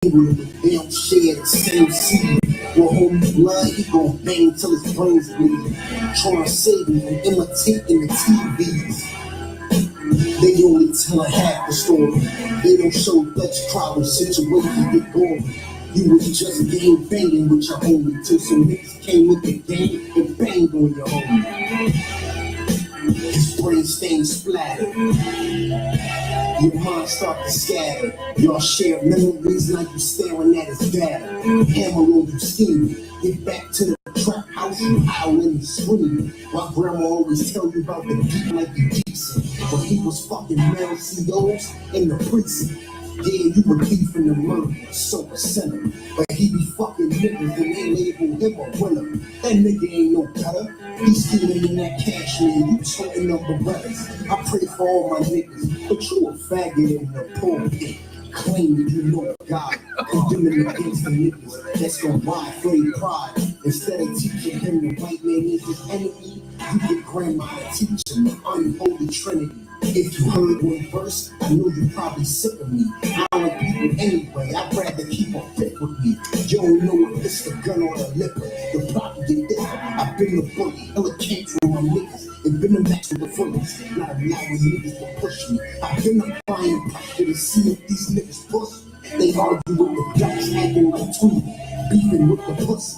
They don't share the same seed. Well, homie blood, he gon' bang till his brains bleed. Trying to save him from imitating the TVs. They only tell half the story. They don't show Dutch problem situation get going. You was just game banging with your homie till some niggas came with the game and banged on your homie. His brain stains splattered. Your mind start to scatter. Y'all share memories like you staring at his data. Hammer on you scheming. Get back to the trap house, you howl and you scream. My grandma always tell you about the deep like you decent. But he was fucking male COs in the precinct. Yeah, you were beef in the murder, so a sinner. But he be fucking niggas and they label him a winner. That nigga ain't no better. He's stealing in that cash, man. You toting up the brothers. I pray for all my niggas, but you a faggot in the pulpit. Claiming you know God, condemning against the niggas that's gonna ride for their pride. Instead of teaching him the white man is his enemy, you get grandma to teach him the unholy trinity. If you heard one verse, I know you probably sick of me. I don't like people anyway, I'd rather keep a fit with me. You don't know if it's the gun or the liquor. The problem get this, I've been the bully, hella came from my niggas. And been the max with the fullest, not allowing niggas to push me. I've been applying pressure to see if these niggas push. They argue with the ducks, acting like tweet, beefing with the pussy.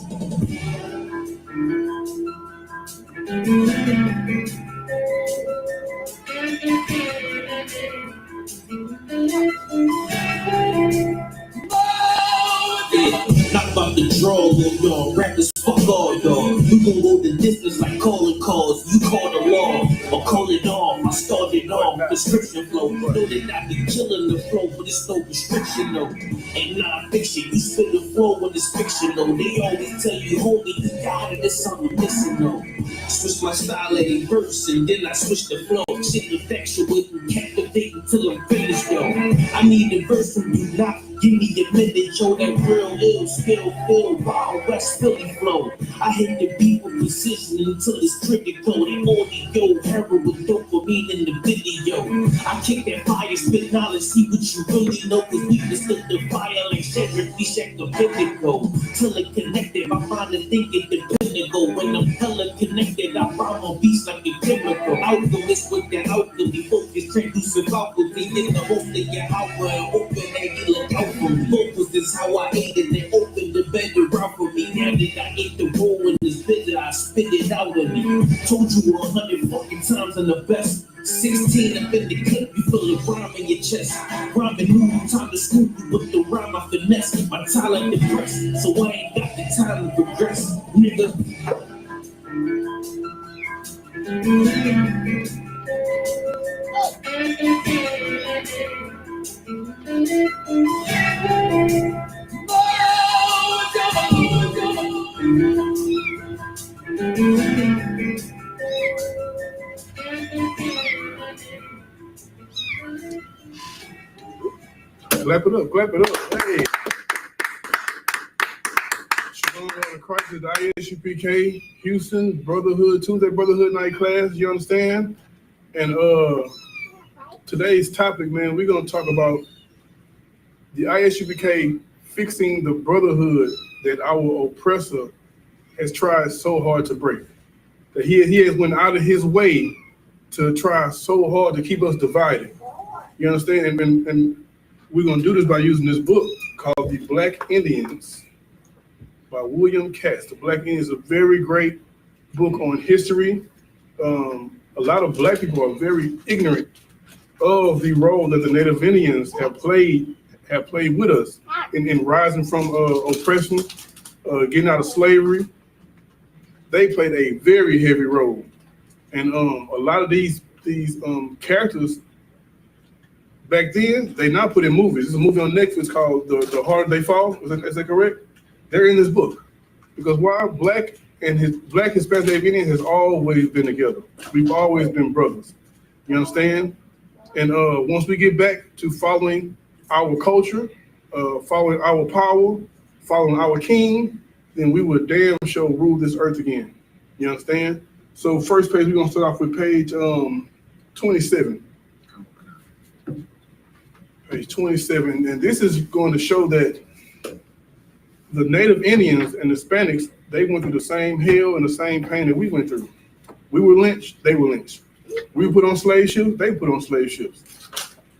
Not about the draw, y'all. Rappers, fuck all y'all. You gon' go the distance like calling calls. You call the law or call it off. I started off prescription flow. Know that I be killing the flow, but it's no restriction though. Ain't non-fiction. You spit the flow when it's fiction though. They always tell you, homie, you got it. There's something missing though. Switch my style at a verse and then I switch the flow. Shit infatuate and captivate until I'm finished though. I need a verse from you, not give me a minute, show that real ill, still feel wild West Philly flow. I hit the beat with precision until it's critical. The audio, heroin, dopamine in the video. I kick that fire, spit knowledge, see what you really know. Cause we just took the fire like Cedric, we check the pinnacle. Till it connected, I find the thinking the pinnacle. When I'm hella connected, I find my beats like a chemical. Alchemist with that alchemy, focus, translucent alchemy. In the host of your hour and open that you look out. Focus is how I ate it, they opened the better out for me. Now that I ate the roll in this bitter, I spit it out of me. Told you 100 fucking times I'm the best. 16 up in the clip, you feel the rhyme in your chest. Rhyming new, time to scoop you with the rhyme I finesse. My talent depressed, so I ain't got the time to progress, nigga. Clap it up, clap it up. Hey. Shalom in Christ is the I.S.U.P.K, Houston, Brotherhood, Tuesday Brotherhood night class, you understand? And today's topic, man, we're going to talk about the I.S.U.P.K fixing the brotherhood that our oppressor has tried so hard to break. That he has went out of his way to try so hard to keep us divided. You understand? And we're going to do this by using this book called The Black Indians by William Cass. The Black Indians is a very great book on history. A lot of black people are very ignorant of the role that the Native Indians have played with us in rising from oppression, getting out of slavery. They played a very heavy role. And a lot of these characters back then, they not put in movies. There's a movie on Netflix called The Harder They Fall. Is that correct? They're in this book. Because why? Black Hispanic Indians has always been together. We've always been brothers. You understand? And once we get back to following our culture, following our power, following our king, then we will damn sure rule this earth again. You understand? So first page, we're gonna start off with page 27. Page 27, and this is going to show that the Native Indians and Hispanics, they went through the same hell and the same pain that we went through. We were lynched, they were lynched. We were put on slave ships, they put on slave ships.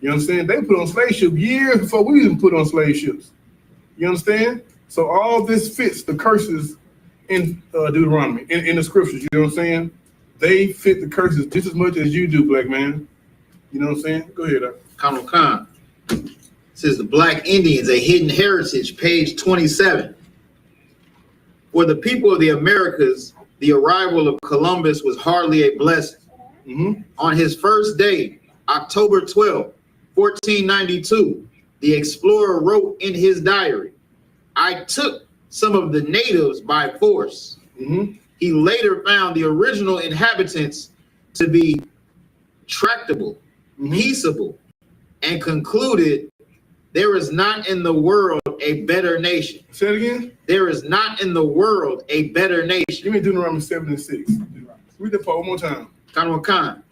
You understand? They put on slave ships years before we even put on slave ships. You understand? So all this fits the curses in Deuteronomy, in the scriptures, you know what I'm saying? They fit the curses just as much as you do, black man. You know what I'm saying? Go ahead. Colonel Khan says the Black Indians, a hidden heritage, page 27. For the people of the Americas, the arrival of Columbus was hardly a blessing. Mm-hmm. On his first day, October 12, 1492, the explorer wrote in his diary, "I took some of the natives by force." Mm-hmm. He later found the original inhabitants to be tractable, Mm-hmm. peaceable, and concluded, "There is not in the world a better nation." Say it again. There is not in the world a better nation. Give me Deuteronomy 7 and 6. Read that part one more time. Colonel Khan.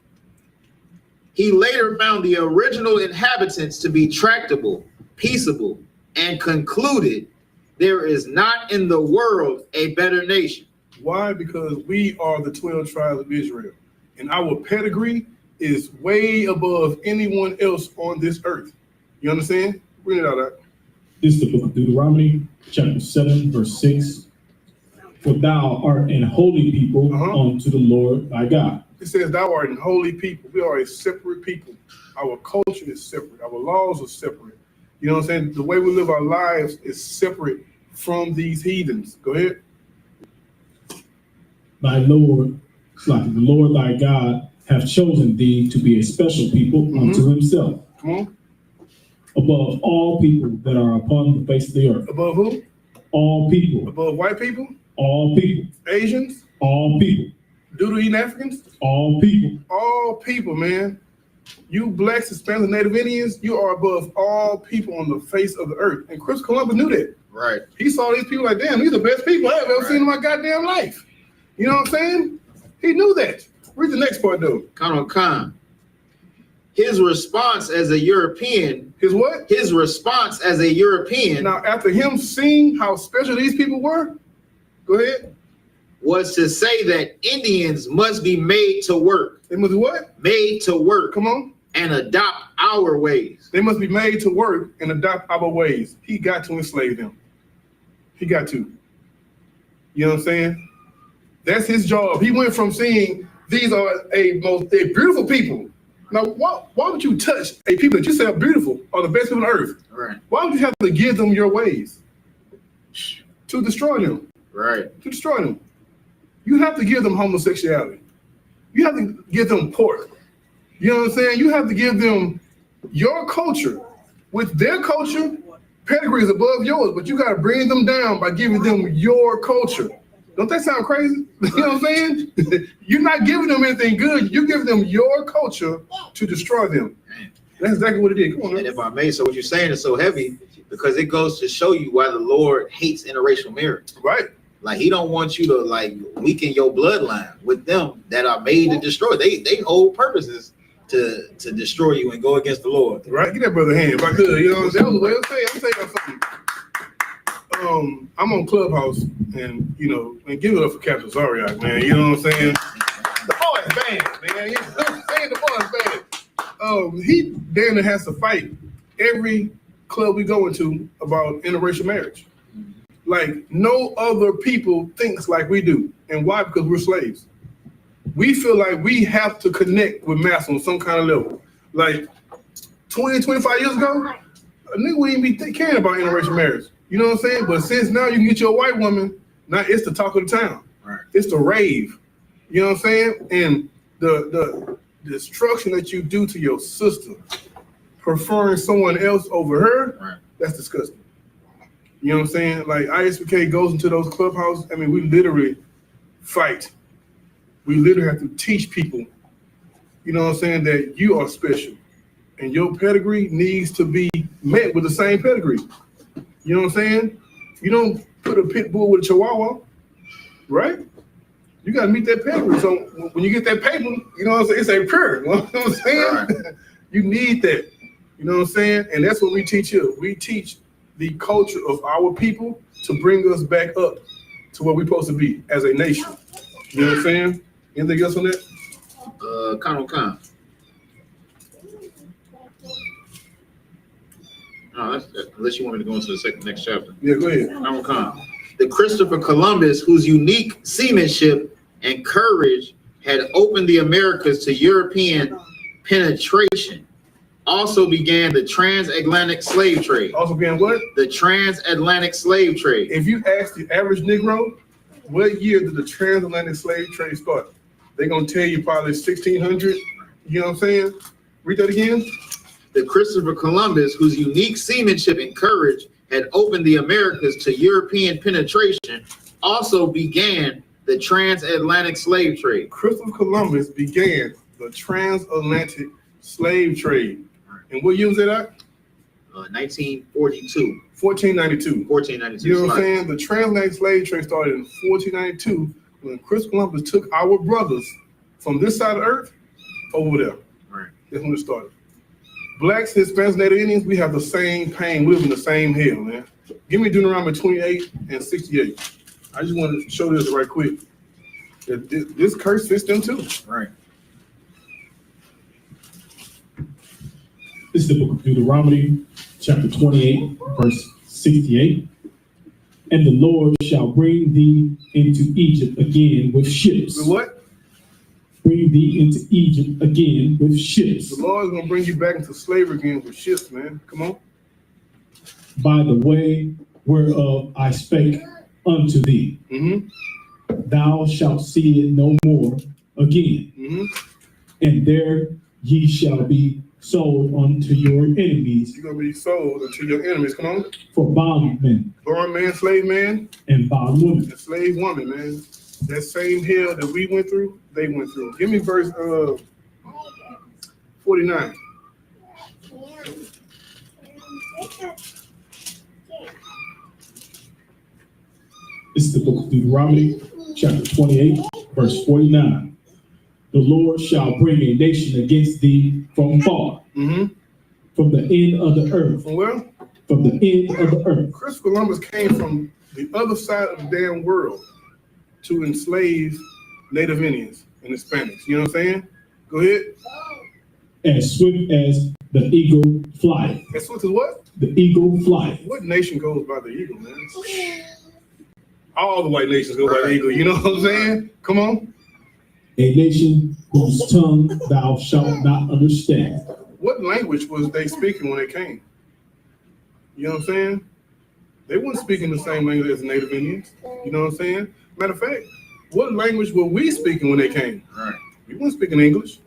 He later found the original inhabitants to be tractable, peaceable, and concluded, "There is not in the world a better nation." Why? Because we are the 12 tribes of Israel, and our pedigree is way above anyone else on this earth. You understand? Read it out. Right? This is the book of Deuteronomy, chapter 7, verse 6. For thou art an holy people unto the Lord thy God. It says, thou art an holy people. We are a separate people. Our culture is separate. Our laws are separate. You know what I'm saying? The way we live our lives is separate from these heathens. Go ahead. Thy Lord, like the Lord thy God, hath chosen thee to be a special people unto himself. Come on. Above all people that are upon the face of the earth. Above who? All people. Above white people? All people. Asians? All people. Doodle-eating Africans? All people. All people, man. You blacks, Hispanics, and Native Indians, you are above all people on the face of the earth. And Chris Columbus knew that. Right. He saw these people like, damn, these are the best people I've ever seen in my goddamn life. You know what I'm saying? He knew that. Read the next part, though. Colonel Khan. His response as a European. His what? His response as a European. Now, after him seeing how special these people were, go ahead. Was to say that Indians must be made to work. They must be what? Made to work. Come on. And adopt our ways. They must be made to work and adopt our ways. He got to enslave them. He got to. You know what I'm saying? That's his job. He went from seeing these are a beautiful people. Now, why would you touch a people that you say are beautiful, are the best people on earth? Right. Why would you have to give them your ways? To destroy them. Right. To destroy them. You have to give them homosexuality. You have to give them pork. You know what I'm saying? You have to give them your culture. With their culture, pedigree is above yours, but you got to bring them down by giving them your culture. Don't that sound crazy? You know what I'm saying? You're not giving them anything good. You're giving them your culture to destroy them. That's exactly what it did. Come on, man. And if I may, so what you're saying is so heavy because it goes to show you why the Lord hates interracial marriage. Right. Like he don't want you to like weaken your bloodline with them that are made to destroy. They whole purpose is to destroy you and go against the Lord. Right. Get that brother a hand if I could. You know what I'm saying? That was the way I'm saying something. I'm on Clubhouse and and give it up for Captain Zariak, man. You know what I'm saying? The boy's bad, man. You know what I'm saying? The boy's bad. He damn near has to fight every club we go into about interracial marriage. Like no other people thinks like we do. And why? Because we're slaves. We feel like we have to connect with master on some kind of level. Like 20, 25 years ago, a nigga wouldn't even be caring about interracial marriage. You know what I'm saying? But since now you can get your white woman, now it's the talk of the town. Right. It's the rave. You know what I'm saying? And the destruction that you do to your sister, preferring someone else over her, right. That's disgusting. You know what I'm saying? Like I.S.U.P.K. goes into those clubhouses. I mean, we literally fight. We literally have to teach people, you know what I'm saying, that you are special. And your pedigree needs to be met with the same pedigree. You know what I'm saying? You don't put a pit bull with a chihuahua, right? You got to meet that pedigree. So when you get that paper, you know what I'm saying? It's a pure. You know what I'm saying? Right. You need that. You know what I'm saying? And that's what we teach you. We teach the culture of our people to bring us back up to where we're supposed to be as a nation. You know what I'm saying? Anything else on that? Unless you want me to go into the next chapter. Yeah, go ahead. The Christopher Columbus, whose unique seamanship and courage had opened the Americas to European penetration, also began the transatlantic slave trade. Also began what? The transatlantic slave trade. If you ask the average Negro, what year did the transatlantic slave trade start? They're going to tell you probably 1600. You know what I'm saying? Read that again. The Christopher Columbus, whose unique seamanship and courage had opened the Americas to European penetration, also began the transatlantic slave trade. Christopher Columbus began the transatlantic slave trade. And what year was that at? 1942. 1492. 1492. You know what I'm saying? The transatlantic slave trade started in 1492 when Christopher Columbus took our brothers from this side of the earth over there. Right. That's when it started. Blacks, Hispanics, Native Indians, we have the same pain. We live in the same hell, man. Give me Deuteronomy 28 and 68. I just want to show this right quick. That this curse fits them too. Right. This is the book of Deuteronomy, chapter 28, verse 68. And the Lord shall bring thee into Egypt again with ships. The what? Bring thee into Egypt again with ships. The Lord is going to bring you back into slavery again with ships, man. Come on. By the way whereof I spake unto thee. Thou shalt see it no more again. And there ye shall be sold unto your enemies. You're going to be sold unto your enemies. Come on. For bondmen. Born man, slave man. And bondwomen. And slave woman, man. That same hell that we went through, they went through. Give me verse 49. This is the book of Deuteronomy, chapter 28, verse 49. The Lord shall bring a nation against thee from far, from the end of the earth. From where? From the end of the earth. Christopher Columbus came from the other side of the damn world to enslave Native Indians and Hispanics. You know what I'm saying? Go ahead. As swift as the eagle flieth. As swift as what? The eagle flieth. What nation goes by the eagle, man? All the white nations go by the eagle. You know what I'm saying? Come on. A nation whose tongue thou shalt not understand. What language was they speaking when they came? You know what I'm saying? They weren't speaking the same language as the Native Indians. You know what I'm saying? Matter of fact, what language were we speaking when they came? Right. We weren't speaking English.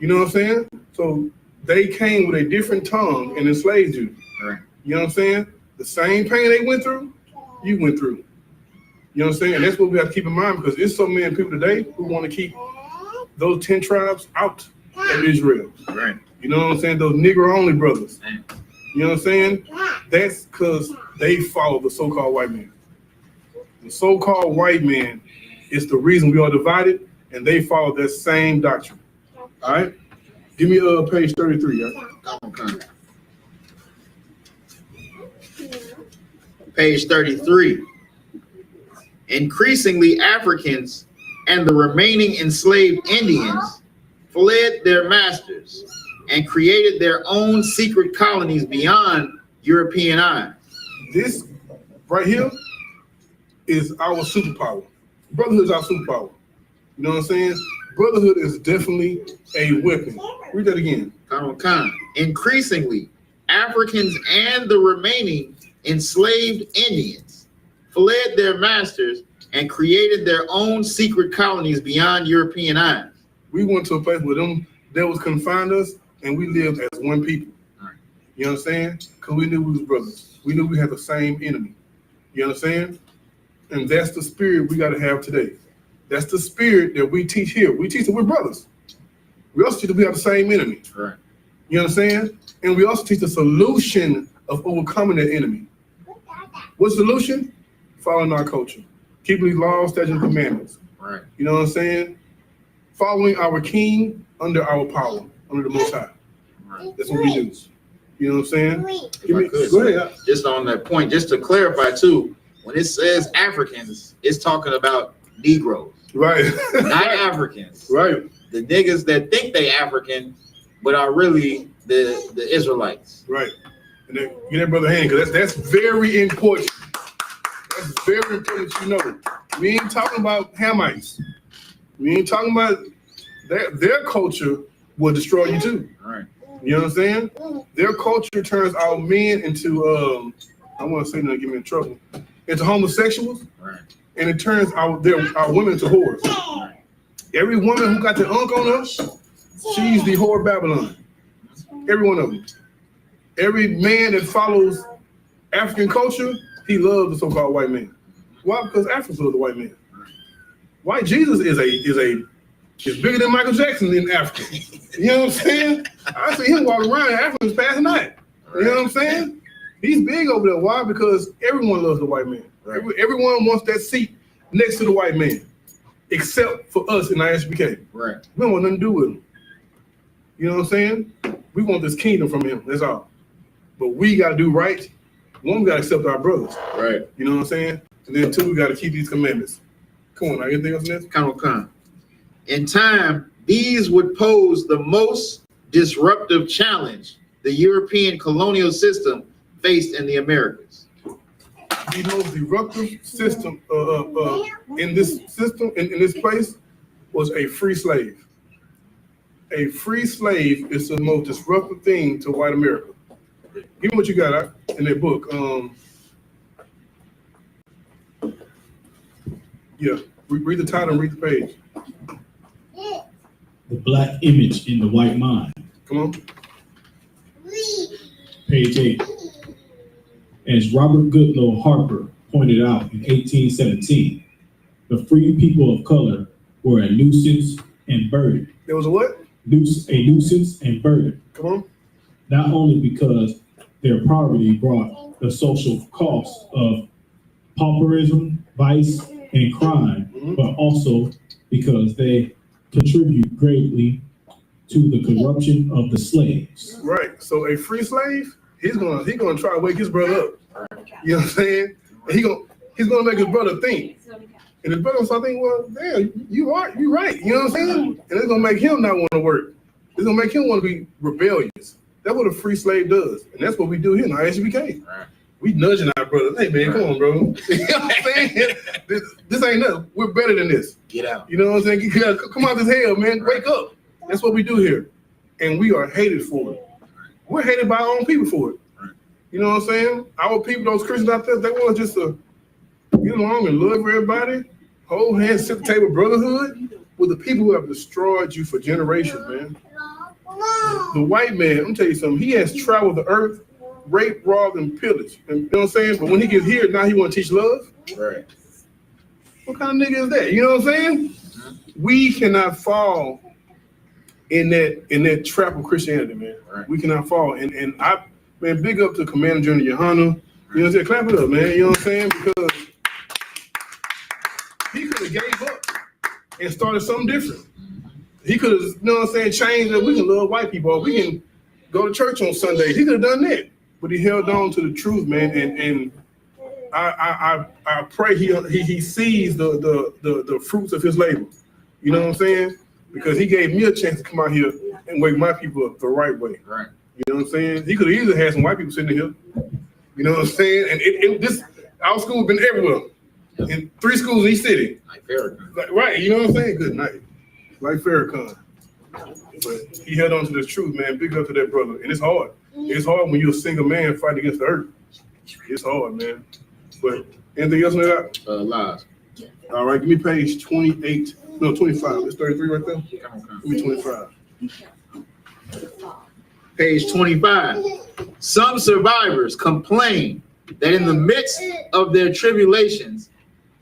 You know what I'm saying? So they came with a different tongue and enslaved you. Right. You know what I'm saying? The same pain they went through, you went through. You know what I'm saying? And that's what we have to keep in mind, because there's so many people today who want to keep those 10 tribes out of Israel. Right. You know what I'm saying? Those Negro-only brothers. You know what I'm saying? That's because they follow the so-called white man. The so-called white man is the reason we are divided, and they follow that same doctrine. All right? Give me page 33. Okay. Page 33. Increasingly, Africans and the remaining enslaved Indians fled their masters and created their own secret colonies beyond European eyes. This right here is our superpower. Brotherhood is our superpower. You know what I'm saying? Brotherhood is definitely a weapon. Read that again. Increasingly, Africans and the remaining enslaved Indians fled their masters and created their own secret colonies beyond European eyes. We went to a place where them devils confined us, and we lived as one people. Right. You know what I'm saying? Because we knew we was brothers. We knew we had the same enemy. You know what I'm saying? And that's the spirit we got to have today. That's the spirit that we teach here. We teach that we're brothers. We also teach that we have the same enemy. Right. You know what I'm saying? And we also teach the solution of overcoming that enemy. What's the solution? Following our culture. Keeping these laws, statutes, and commandments. Right. You know what I'm saying? Following our king under our power, under the Most High. Right. That's what we do. You know what I'm saying? Go ahead. Just on that point, just to clarify too, when it says Africans, it's talking about Negroes. Right. Not Africans. Right. The niggas that think they African, but are really the Israelites. Right. And then get that brother hand, because that's very important. That's very important that you know. We ain't talking about Hamites. We ain't talking about their culture will destroy you too. Right. You know what I'm saying? Their culture turns our men into I want to say not get me in trouble, into homosexuals. Right. And it turns our women into whores. Right. Every woman who got the unk on us, she's the whore of Babylon. Every one of them. Every man that follows African culture, he loves the so-called white man. Why? Because Africans love the white man. White Jesus is bigger than Michael Jackson in Africa. You know what I'm saying? I see him walking around in Africa past night. You know what I'm saying? He's big over there. Why? Because everyone loves the white man. Right. Everyone wants that seat next to the white man, except for us in I.S.U.P.K. Right. We don't want nothing to do with him. You know what I'm saying? We want this kingdom from him. That's all. But we got to do right. One, we got to accept our brothers. Right. You know what I'm saying? And then two, we got to keep these commandments. Come on, now, anything else in this? Come. In time, these would pose the most disruptive challenge the European colonial system faced in the Americas. The most disruptive system in this place was a free slave. A free slave is the most disruptive thing to white America. Give me what you got in that book. Yeah, read the title and read the page. The Black Image in the White Mind. Come on. Page 8. As Robert Goodloe Harper pointed out in 1817, the free people of color were a nuisance and burden. There was a what? A nuisance and burden. Come on. Not only because their poverty brought the social cost of pauperism, vice, and crime, but also because they contribute greatly to the corruption of the slaves. Right. So a free slave, he's gonna try to wake his brother up. You know what I'm saying? And he's gonna make his brother think. And his brother start thinking, well, damn, you right. You know what I'm saying? And it's gonna make him not want to work. It's gonna make him want to be rebellious. That's what a free slave does. And that's what we do here in I.S.U.P.K. Right. We nudging our brothers. Hey man, come on, bro. You know what I'm saying? This ain't nothing. We're better than this. Get out. You know what I'm saying? You gotta come out this hell, man. Wake up. That's what we do here. And we are hated for it. We're hated by our own people for it. You know what I'm saying? Our people, those Christians out there, they want just to get along and love everybody, hold hands, sit at the table, brotherhood, with the people who have destroyed you for generations, man. The white man, I'm tell you something, he has traveled the earth, raped, robbed, and pillaged. And, you know what I'm saying? But when he gets here, now he want to teach love? Right. What kind of nigga is that? You know what I'm saying? We cannot fall in that trap of Christianity, man. Right. We cannot fall. And I, man, big up to Commander General YAHANNA. You know what I'm saying? Clap it up, man. You know what I'm saying? Because he could have gave up and started something different. He could have, you know what I'm saying, changed that we can love white people. We can go to church on Sundays. He could have done that. But he held on to the truth, man. And I pray he sees the fruits of his labor. You know what I'm saying? Because he gave me a chance to come out here and wake my people up the right way. Right. You know what I'm saying? He could have easily had some white people sitting here. You know what I'm saying? And our school been everywhere. In 3 schools in each city. Like Farrakhan. Right, you know what I'm saying? Good night. Like Farrakhan. But he held on to the truth, man. Big up to that brother. And it's hard. It's hard when you're a single man fighting against the earth. It's hard, man. But anything else on that? Lies. All right, give me page 28. No, 25. It's 33 right there. Give me 25. Page 25. Some survivors complain that in the midst of their tribulations,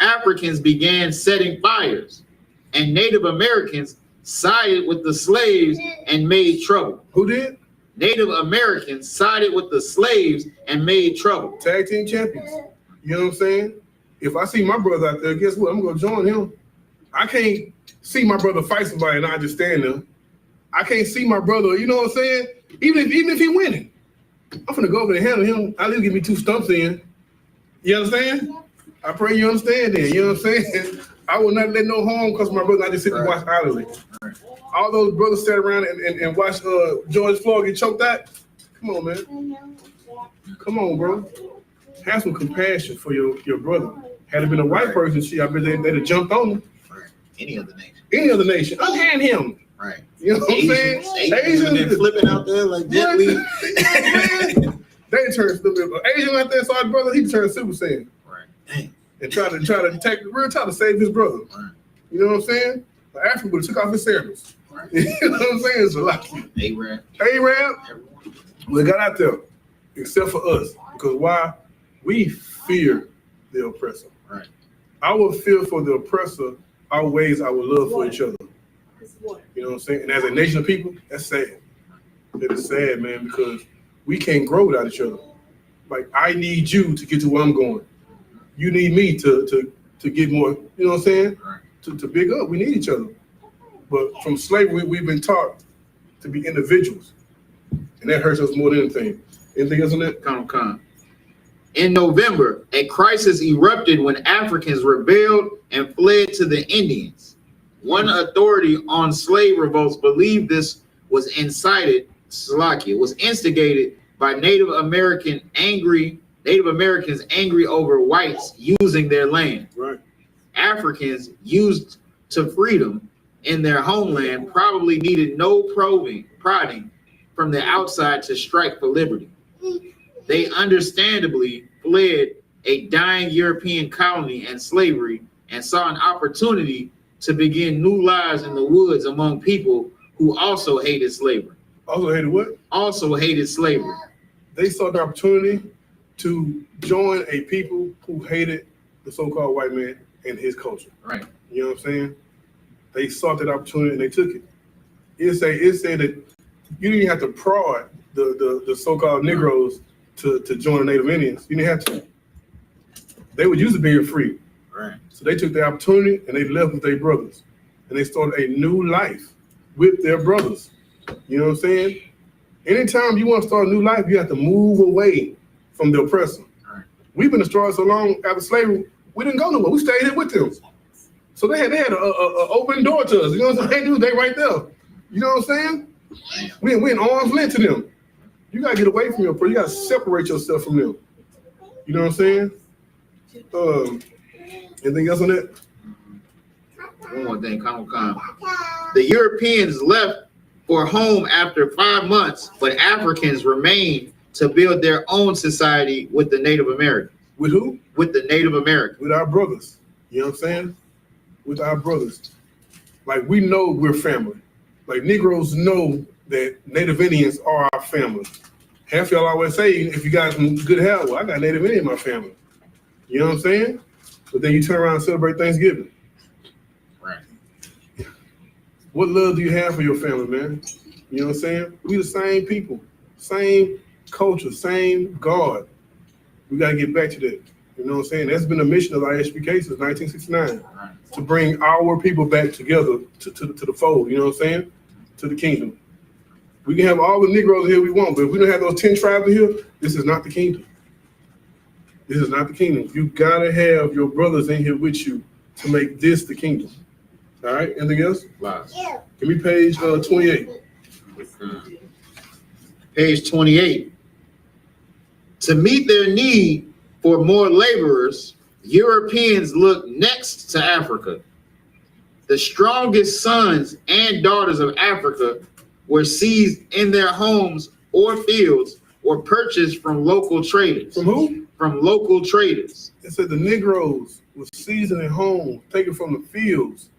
Africans began setting fires, and Native Americans sided with the slaves and made trouble. Who did? Native Americans sided with the slaves and made trouble. Tag team champions. You know what I'm saying? If I see my brother out there, guess what? I'm going to join him. I can't see my brother fight somebody and I just stand there. I can't see my brother, you know what I'm saying? Even if he winning. I'm finna go over there and handle him. At least give me 2 stumps in. You understand? I pray you understand that. You know what I'm saying? I will not let no harm because my brother. I just sit and watch idly. Right. All those brothers sat around and watched George Floyd get choked out. Come on, man. Come on, bro. Have some compassion for your brother. Had it been a white person, I bet they'd have jumped on him. Right. Any other nation. Unhand him. Right. You know what I'm saying? Asians been flipping out there like deadly. They turn stupid. Asian out there saw his brother, he turned Super Saiyan. Right. Dang. And try to attack the real time to save his brother. Right. You know what I'm saying? But Africa would have took off his sandals. Right. You know what I'm saying? It's a lot. Arab. We got out there, except for us. Because why? We fear the oppressor. Right. Our fear for the oppressor outweighs our love for each other. You know what I'm saying? And as a nation of people, that's sad. It is sad, man, because we can't grow without each other. Like, I need you to get to where I'm going. You need me to get more, you know what I'm saying? Right. To big up. We need each other. But from slavery, we've been taught to be individuals. And that hurts us more than anything. Anything else on that? Come. In November, a crisis erupted when Africans rebelled and fled to the Indians. One authority on slave revolts believed this was instigated by Native Americans angry over whites using their land. Right. Africans used to freedom in their homeland probably needed no prodding from the outside to strike for liberty. They understandably fled a dying European colony and slavery and saw an opportunity to begin new lives in the woods among people who also hated slavery. Also hated what? Also hated slavery. They saw the opportunity to join a people who hated the so-called white man and his culture. Right. You know what I'm saying? They saw that opportunity and they took it. It said that you didn't have to prod the so-called Negroes to join the Native Indians. You didn't have to. They were used to being free. Right. So they took the opportunity and they left with their brothers. And they started a new life with their brothers. You know what I'm saying? Anytime you want to start a new life, you have to move away from the oppressor. Right. We've been destroyed so long after slavery, we didn't go nowhere. We stayed here with them. So they had an open door to us. You know what I'm saying? They right there. You know what I'm saying? We in arm's length to them. You gotta get away from your oppressor. You gotta separate yourself from them. You know what I'm saying? Anything else on that? One more thing, come. The Europeans left for home after 5 months, but Africans remained to build their own society with the Native Americans. With who? With the Native Americans. With our brothers. You know what I'm saying? With our brothers. Like, we know we're family. Like, Negroes know that Native Indians are our family. Half y'all always say, if you got some good hair, well, I got Native Indian in my family. You know what I'm saying? But then you turn around and celebrate Thanksgiving. Right. What love do you have for your family, man? You know what I'm saying? We the same people, same culture, same God. We got to get back to that. You know what I'm saying? That's been the mission of I.S.U.P.K. since 1969, to bring our people back together to the fold, you know what I'm saying? To the kingdom. We can have all the Negroes here we want, but if we don't have those 10 tribes here, this is not the kingdom. This is not the kingdom. You got to have your brothers in here with you to make this the kingdom. All right, anything else? Last. Give me page 28. Page 28. To meet their need for more laborers, Europeans looked next to Africa. The strongest sons and daughters of Africa were seized in their homes or fields or purchased from local traders. From who? From local traders. It said the Negroes were seized in their homes, taken from the fields,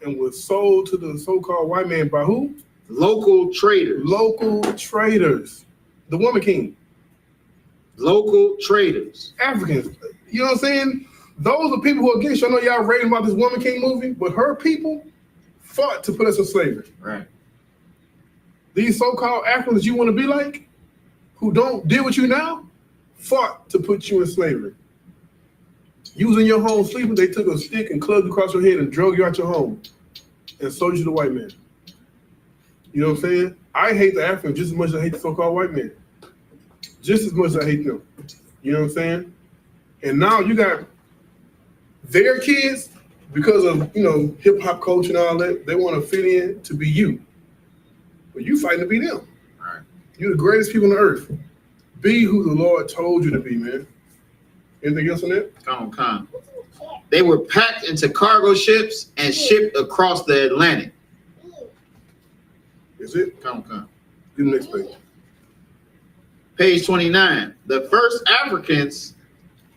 and was sold to the so-called white man by who? Local traders. Local traders. The woman king. Local traders. Africans. You know what I'm saying? Those are people who are against you. I know y'all raving about this Woman King movie, but her people fought to put us in slavery. Right. These so-called Africans you want to be like, who don't deal with you now, fought to put you in slavery. You was in your home sleeping, they took a stick and clubbed you across your head and drug you out your home and sold you to the white man. You know what I'm saying? I hate the Africans just as much as I hate the so-called white man. just as much as I hate them. You know what I'm saying? And now you got their kids, because of, you know, hip hop culture and all that, they want to fit in to be you. But you fighting to be them. Right. You're the greatest people on the earth. Be who the Lord told you to be, man. Anything else on that? Come on. They were packed into cargo ships and shipped across the Atlantic. Is it? Come. Do the next page. Page 29. The first Africans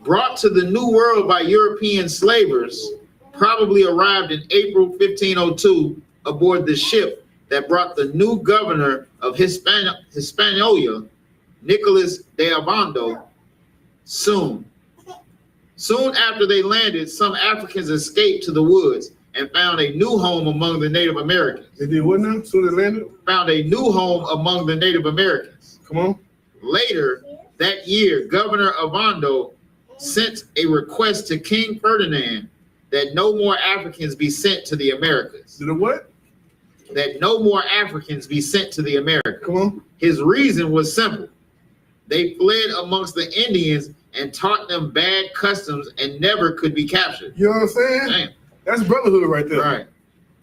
brought to the New World by European slavers probably arrived in April 1502 aboard the ship that brought the new governor of Hispaniola, Nicholas de Obando, Soon after they landed, some Africans escaped to the woods and found a new home among the Native Americans. They did what now? So they landed? Found a new home among the Native Americans. Come on. Later that year, Governor Obando sent a request to King Ferdinand that no more Africans be sent to the Americas. Did it what? That no more Africans be sent to the Americas. Come on. His reason was simple. They fled amongst the Indians and taught them bad customs and never could be captured. You know what I'm saying? Damn. That's brotherhood right there. Right.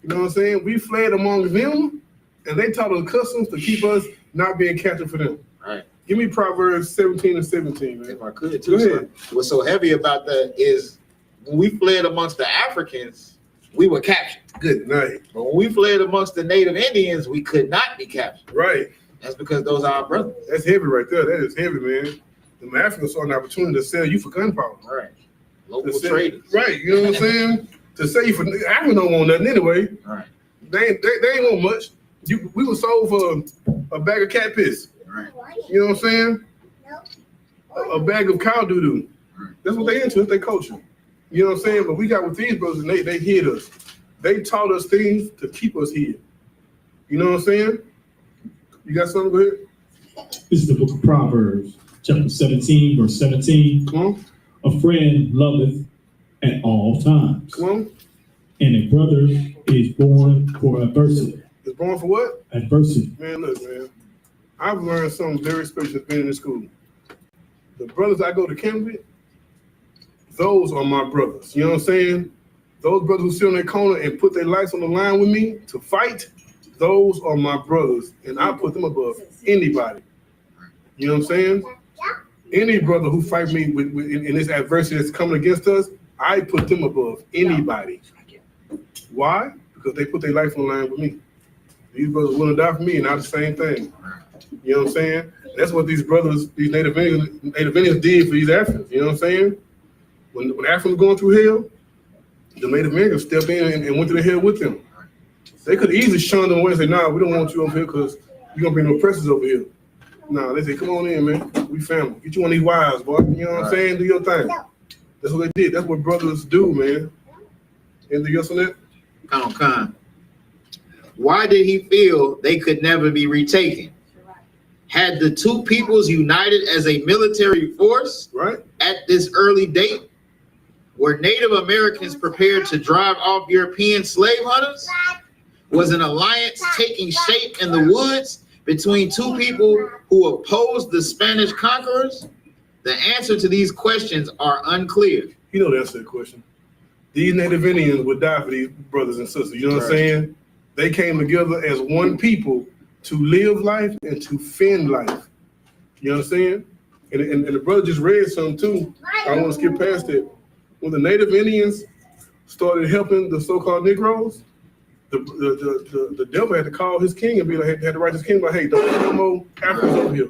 You know what I'm saying? We fled among them, and they taught us customs to keep us not being captured for them. Right. Give me Proverbs 17 and 17, man. If I could, Go too. ahead. What's so heavy about that is when we fled amongst the Africans, we were captured. Good night. But when we fled amongst the Native Indians, we could not be captured. Right. That's because those are our brothers. That's heavy right there. That is heavy, man. The Africans saw an opportunity to sell you for gunpowder. Right. Local To sell- traders. Right. You know what I'm saying? To sell you for Africans don't want nothing anyway. Right. They ain't want much. We were sold for a bag of cat piss. Right. You know what I'm saying? A bag of cow doo-doo. That's what they into. That's their culture. You know what I'm saying? But we got with these brothers, and they hid us. They taught us things to keep us here. You know what I'm saying? You got something? Go ahead. This is the book of Proverbs, chapter 17, verse 17. Come on. A friend loveth at all times, Come on. and a brother is born for adversity. It's born for what? Adversity. Man, look, man. I've learned something very special being in this school. The brothers I go to camp with, those are my brothers. You know what I'm saying? Those brothers who sit on their corner and put their lives on the line with me to fight, those are my brothers. And I put them above anybody. You know what I'm saying? Any brother who fight me in this adversity that's coming against us, I put them above anybody. Why? Because they put their life on the line with me. These brothers willing to die for me, and I the same thing. You know what I'm saying? That's what these brothers, these Native Indians did for these Africans. You know what I'm saying? When Africans were going through hell, the Native Americans stepped in and went through the hell with them. They could easily shun them away and say, nah, we don't want you over here because you're going to bring no oppressors over here. Nah, they say, come on in, man. We family. Get you one of these wives, boy. You know what I'm saying? Do your thing. That's what they did. That's what brothers do, man. Anything else on that? Come. Why did he feel they could never be retaken? Had the two peoples united as a military force Right. at this early date? Were Native Americans prepared to drive off European slave hunters? Was an alliance taking shape in the woods between two people who opposed the Spanish conquerors? The answer to these questions are unclear. You know the answer to that question. These Native Indians would die for these brothers and sisters. You know what I'm saying? They came together as one people to live life and to fend life. You know what I'm saying? And the brother just read something too. I don't want to skip past it. When the Native Indians started helping the so-called Negroes, the devil had to call his king and be like, had to write his king, like, hey, don't do no more Africans over here.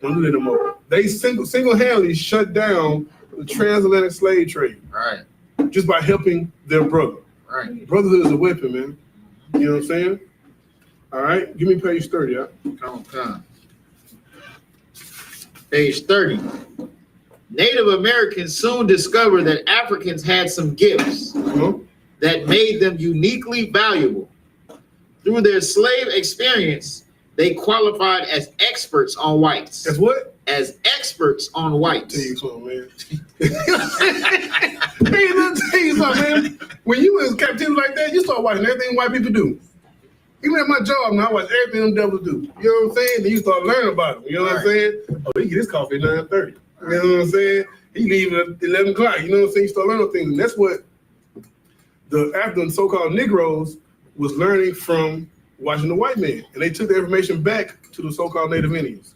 Don't do that no more. They single-handedly shut down the transatlantic slave trade. Right. Just by helping their brother. Right. Brotherhood is a weapon, man. You know what I'm saying? All right, give me page 30. Come. Page 30. Native Americans soon discovered that Africans had some gifts that made them uniquely valuable. Through their slave experience, they qualified as experts on whites. As what? As experts on whites. Tell you something, man. Hey, let me tell you something, man. When you in captivity like that, you start watching everything white people do. Even at my job, now I watch everything them devils do. You know what I'm saying? Then you start learning about them. You know what I'm saying? Oh, he get his coffee at 9:30. You know what I'm saying? He leave at 11 o'clock. You know what I'm saying? You start learning things. And that's what the African so-called Negroes was learning from watching the white man. And they took the information back to the so-called Native Indians.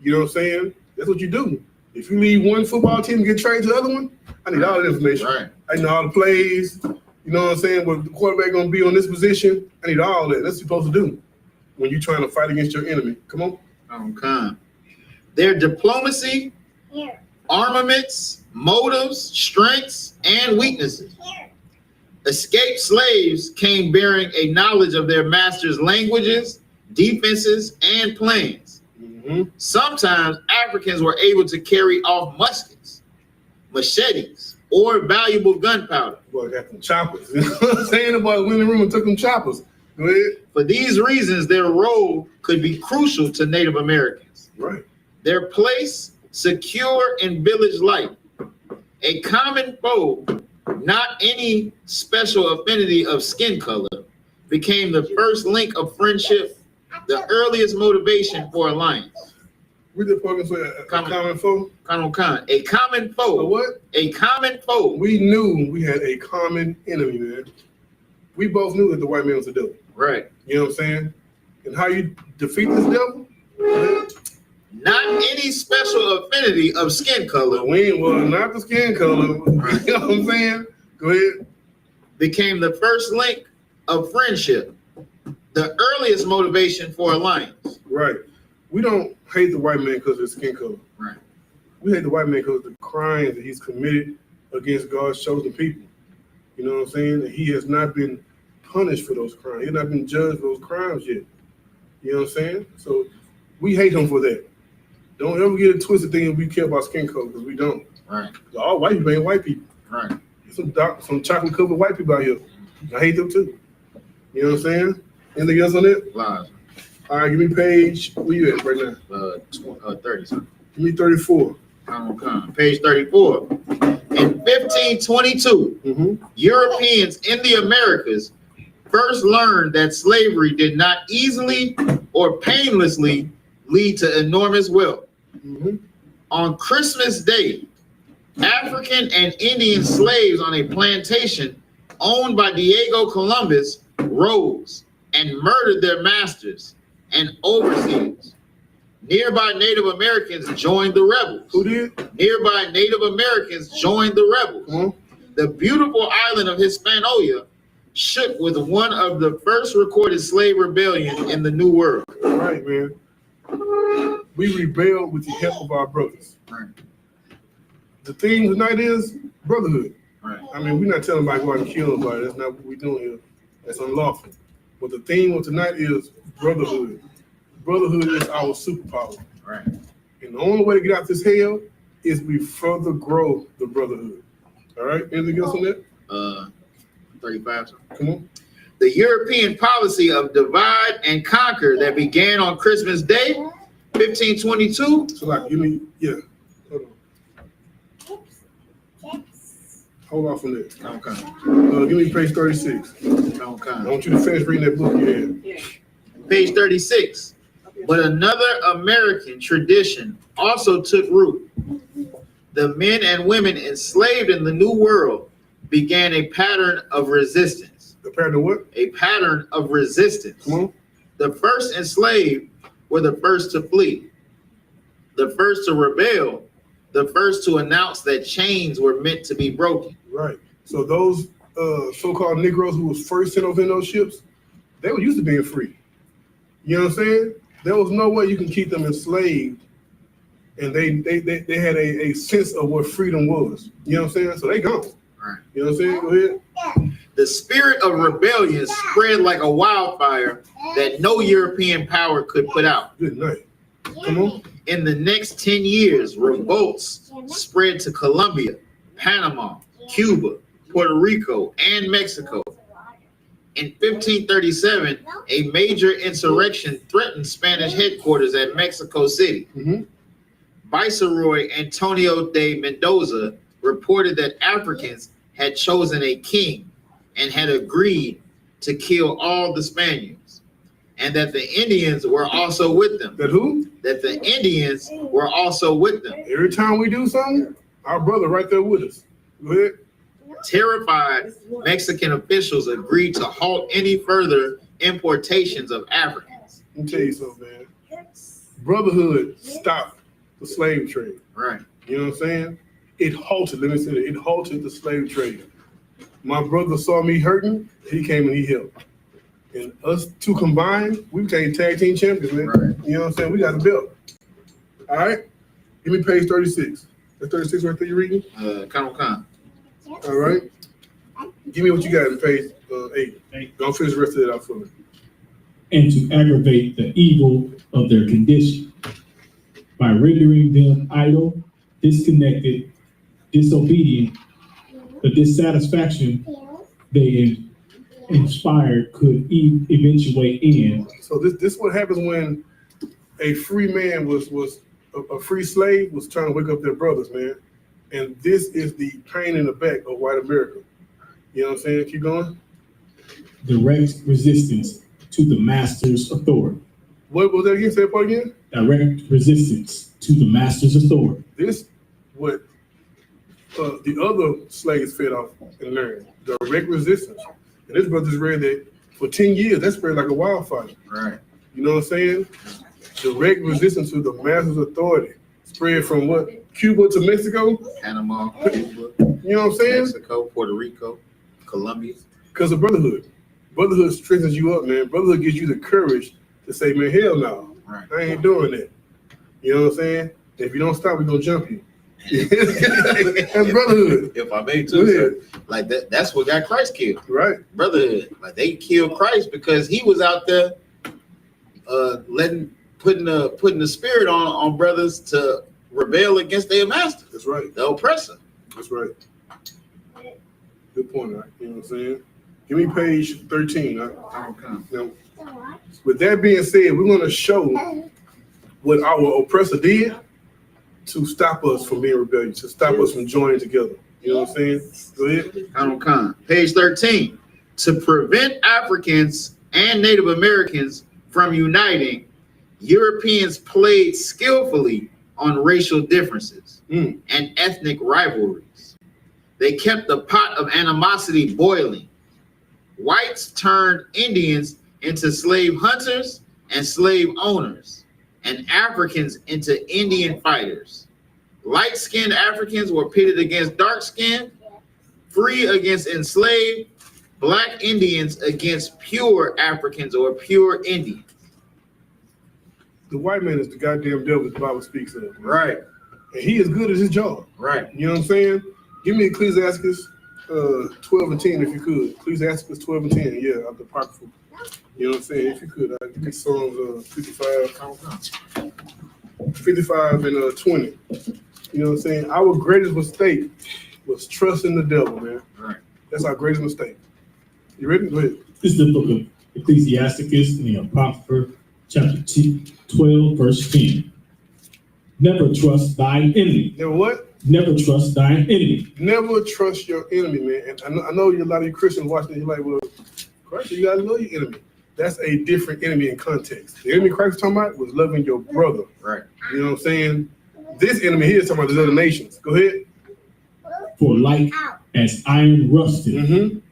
You know what I'm saying? That's what you do. If you leave one football team and get traded to the other one, I need all the information. Right. I need all the plays. You know what I'm saying? What the quarterback gonna be on this position? I need all that. That's what you're supposed to do when you're trying to fight against your enemy. Come on. Okay. Their diplomacy, armaments, motives, strengths, and weaknesses. Escaped slaves came bearing a knowledge of their master's languages, defenses, and plans. Sometimes Africans were able to carry off muskets, machetes, or valuable gunpowder. Boy, got them choppers. You know what I'm saying? The boy went in the room and took them choppers. Go ahead. For these reasons, their role could be crucial to Native Americans. Right. Their place secure in village life. A common foe, not any special affinity of skin color, became the first link of friendship, the earliest motivation for alliance. We just fucking say a common foe. A common foe. A what? A common foe. We knew we had a common enemy, man. We both knew that the white man was the devil. Right. You know what I'm saying? And how you defeat this devil? Not any special affinity of skin color. Not the skin color. Right. You know what I'm saying? Go ahead. Became the first link of friendship, the earliest motivation for alliance. Right. We don't hate the white man because of his skin color. Right. We hate the white man because of the crimes that he's committed against God's chosen people. You know what I'm saying? And he has not been punished for those crimes. He has not been judged for those crimes yet. You know what I'm saying? So we hate him for that. Don't ever get a twisted thing and we care about skin color, because we don't. Right. All white people ain't white people. Right. There's some chocolate covered white people out here. I hate them too. You know what I'm saying? Anything else on that? Lies. All right, give me page. Where you at right now? 30. Sorry. Give me 34. Page 34. In 1522, Europeans in the Americas first learned that slavery did not easily or painlessly lead to enormous wealth. On Christmas Day, African and Indian slaves on a plantation owned by Diego Columbus rose and murdered their masters and overseers. Nearby Native Americans joined the rebels. Who did? Nearby Native Americans joined the rebels. The beautiful island of Hispaniola shook with one of the first recorded slave rebellions in the New World. All right, man. We rebelled with the help of our brothers. Right. The theme tonight is brotherhood. Right. I mean, we're not telling anybody to go out and kill nobody. That's not what we're doing here. That's unlawful. But the theme of tonight is brotherhood. Brotherhood is our superpower. Right. And the only way to get out this hell is we further grow the brotherhood. All right? Anything else on that? 35. Come on. The European policy of divide and conquer that began on Christmas Day, 1522. So, like, give me, yeah. Hold on from there. Okay. Give me page 36. Okay. I want you to finish reading that book you had. Page 36. But another American tradition also took root. The men and women enslaved in the New World began a pattern of resistance. A pattern of what? A pattern of resistance. Come on. The first enslaved were the first to flee, the first to rebel, the first to announce that chains were meant to be broken. Right. So those so-called Negroes who was first sent over in those ships, they were used to being free. You know what I'm saying? There was no way you can keep them enslaved, and they had a sense of what freedom was. You know what I'm saying? So they gone. Right. You know what I'm saying? Go ahead. The spirit of rebellion spread like a wildfire that no European power could put out. Good night. Come on. In the next 10 years, revolts spread to Colombia, Panama, Cuba, Puerto Rico, and Mexico. In 1537, a major insurrection threatened Spanish headquarters at Mexico City. Viceroy Antonio de Mendoza reported that Africans had chosen a king and had agreed to kill all the Spaniards. and that the Indians were also with them. That who? That the Indians were also with them. Every time we do something, our brother right there with us. Go ahead. Terrified, Mexican officials agreed to halt any further importations of Africans. Let me tell you something, man. Brotherhood stopped the slave trade. Right. You know what I'm saying? It halted, let me say that, it halted the slave trade. My brother saw me hurting, he came and he helped. And us two combined, we became tag team champions, man. Right. You know what I'm saying? We got a belt. All right? Give me page 36. That's 36 right there, you reading? Con. All right? Give me what you got in page 8. Don't finish the rest of it out for me. And to aggravate the evil of their condition by rendering them idle, disconnected, disobedient, the dissatisfaction they inspired could eventuate in. So this is what happens when a free man was a free slave was trying to wake up their brothers, man. And this is the pain in the back of white America. You know what I'm saying? Keep going. Direct resistance to the master's authority. What was that again? Say that part again. Direct resistance to the master's authority. This what the other slaves fed off and learned. Direct resistance. And this brother just read that for 10 years, that spread like a wildfire. Right. You know what I'm saying? Direct resistance to the master's authority. Spread from what? Cuba to Mexico? Panama, Cuba, You know what I'm saying? Mexico, Puerto Rico, Colombia. Because of brotherhood. Brotherhood strengthens you up, man. Brotherhood gives you the courage to say, man, hell no. Right. I ain't doing that. You know what I'm saying? If you don't stop, we're going to jump you. That's brotherhood. If I may too, sir, like that's what got Christ killed. Right. Brotherhood. Like they killed Christ because he was out there putting the spirit on brothers to rebel against their master. That's right. The oppressor. That's right. Good point, right? You know what I'm saying? Give me page 13. Now, with that being said, we're going to show what our oppressor did to stop us from being rebellious, to stop us from joining together. You know what I'm saying? Go ahead. Page 13. To prevent Africans and Native Americans from uniting, Europeans played skillfully on racial differences and ethnic rivalries. They kept the pot of animosity boiling. Whites turned Indians into slave hunters and slave owners, and Africans into Indian fighters. Light-skinned Africans were pitted against dark-skinned, free against enslaved, black Indians against pure Africans or pure Indians. The white man is the goddamn devil the Bible speaks of. Right. And he is good at his job. Right. You know what I'm saying? Give me Ecclesiastes 12 and 10 if you could. Ecclesiastes 12 and 10, yeah, out the Apocryphal. You know what I'm saying? If you could, give me Psalms 55 and 20. You know what I'm saying? Our greatest mistake was trusting the devil, man. Right. That's our greatest mistake. You ready? Go ahead. This is the book of Ecclesiasticus in the Apocrypha, chapter 12, verse 10. Never trust thine enemy. Never what? Never trust thine enemy. Never trust your enemy, man. And I know a lot of you Christians watching this, you're like, well, Christ, you gotta love your enemy. That's a different enemy in context. The enemy Christ was talking about was loving your brother. Right. You know what I'm saying? This enemy here is talking about the other nations. Go ahead. For like as iron rusted,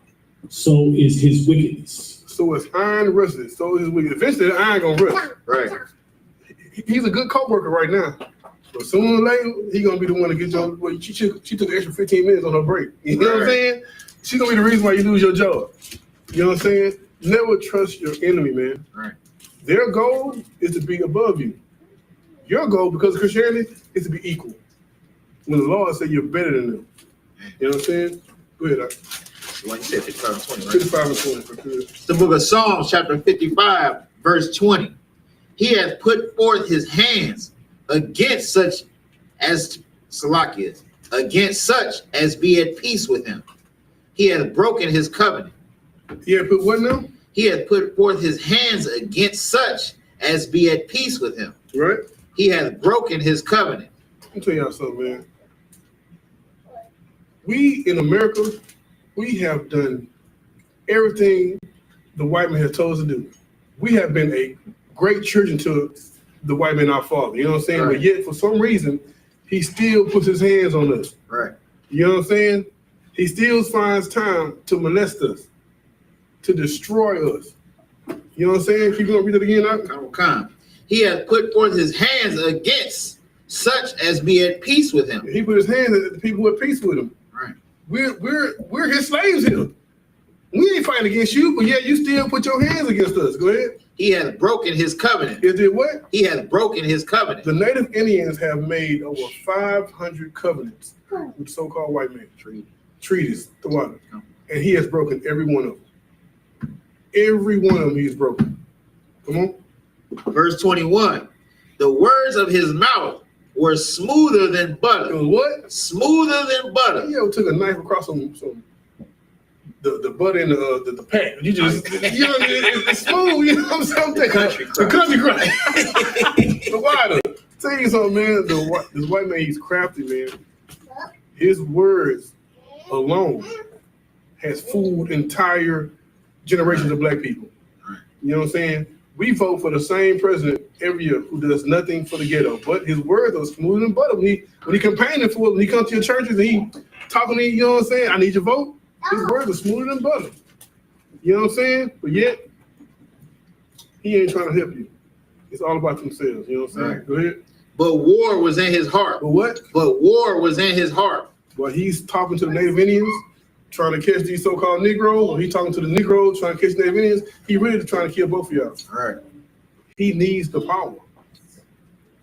so is his wickedness. So it's iron rusted. So is his wicked. Eventually, the iron gonna rust. Right. He's a good co-worker right now. But sooner or later, he gonna be the one to get your. Well, she took an extra 15 minutes on her break. You know what I'm saying? She's gonna be the reason why you lose your job. You know what I'm saying? Never trust your enemy, man. Right. Their goal is to be above you. Your goal, because of Christianity, is to be equal. When the Lord said you're better than them. You know what I'm saying? Go ahead. Like you said, 55 and 20, right? 55 and 20. It's the book of Psalms, chapter 55, verse 20. He has put forth his hands against such as Salakias, against such as be at peace with him. He has broken his covenant. He had put what now? He has put forth his hands against such as be at peace with him. Right. He has broken his covenant. Let me tell y'all something, man. We in America, we have done everything the white man has told us to do. we have been a great children to the white man, our father. You know what I'm saying? Right. But yet, for some reason, he still puts his hands on us. Right. You know what I'm saying? He still finds time to molest us, to destroy us. You know what I'm saying? Keep going, read it again. Come. He has put forth his hands against such as be at peace with him. He put his hands at the people who are at peace with him. Right. We're his slaves here. We ain't fighting against you, but yet you still put your hands against us. Go ahead. He has broken his covenant. Is it what? He has broken his covenant. The Native Indians have made over 500 covenants with so-called white men. Treaties throughout it. And he has broken every one of them. Every one of them he's broken. Come on. Verse 21. The words of his mouth were smoother than butter. It was what? Smoother than butter. You ever took a knife across some the butter in the pack. You just, you know, it's smooth, you know what I'm saying? The country cry. The water. Tell you something, man. This white man, he's crafty, man. His words alone has fooled entire generations of black people. You know what I'm saying? We vote for the same president every year who does nothing for the ghetto, but his words are smooth and butter. When he campaigning for it, when he comes to your churches and he talking to you, you know what I'm saying? I need your vote. His words are smoother than butter. You know what I'm saying? But yet, he ain't trying to help you. It's all about themselves. You know what I'm saying? Right. Go ahead. But war was in his heart. But what? But war was in his heart. Well, he's talking to the Native Indians, trying to catch these so-called Negroes, or he's talking to the Negroes, trying to catch Native Indians. He really trying to kill both of y'all. Right. He needs the power.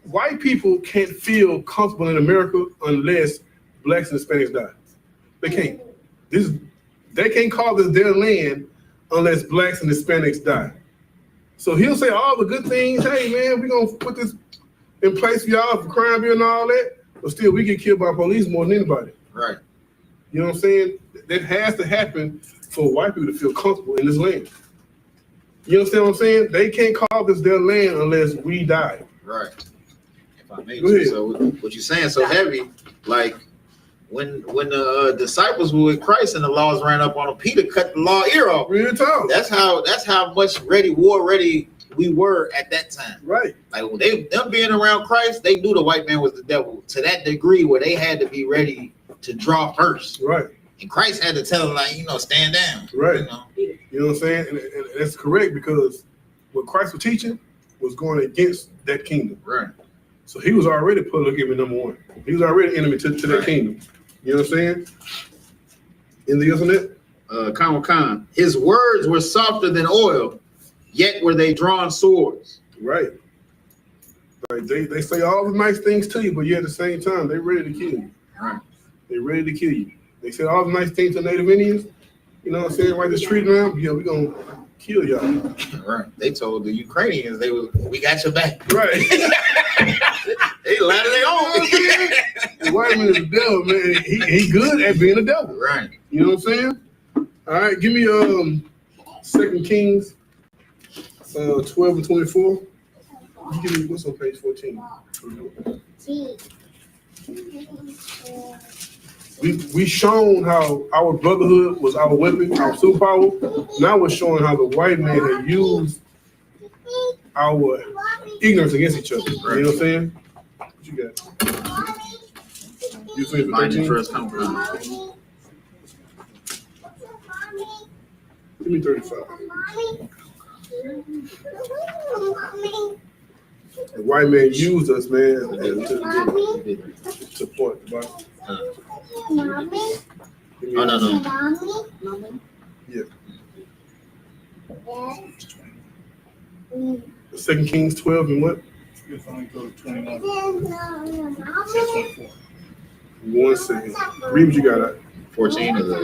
White people can't feel comfortable in America unless blacks and Hispanics die. They can't. They can't call this their land unless blacks and Hispanics die. So he'll say all the good things. Hey, man, we're going to put this in place for y'all for crime bill and all that. But still, we get killed by police more than anybody. Right. You know what I'm saying? That has to happen for white people to feel comfortable in this land. You understand what I'm saying? They can't call this their land unless we die. Right. If I may say so, what you're saying so heavy, like when the disciples were with Christ and the laws ran up on them, Peter cut the law ear off. Real talk. That's how much war ready we were at that time. Right. Like when them being around Christ, they knew the white man was the devil to that degree where they had to be ready to draw first. Right. And Christ had to tell them, like, stand down. Right. You know what I'm saying? And that's correct, because what Christ was teaching was going against that kingdom. Right. So he was already public enemy number one. He was already enemy to that kingdom. You know what I'm saying? Anything else on that? Khan. His words were softer than oil, yet were they drawn swords. Right. Right. They say all the nice things to you, but yet at the same time, they ready to kill you. Right. They ready to kill you. They say all the nice things to Native Indians. You know what I'm saying? Right, this treat around, yeah, we're gonna kill y'all. Right. They told the Ukrainians we got your back. Right. They lied to their own. The white man is the devil, man. He good at being a devil. Right. You know what I'm saying? All right, give me 2 Kings 12 and 24. You give me what's on page 14. We shown how our brotherhood was our weapon, our superpower. Now we're showing how the white man had used our ignorance against each other. You know what I'm saying? What you got? You say for 13? Give me 35. The white man used us, man, to support the body. No. Yeah. 2 Kings 12 and what? If I go to 21. 1 second. Read what you got at. 14 of the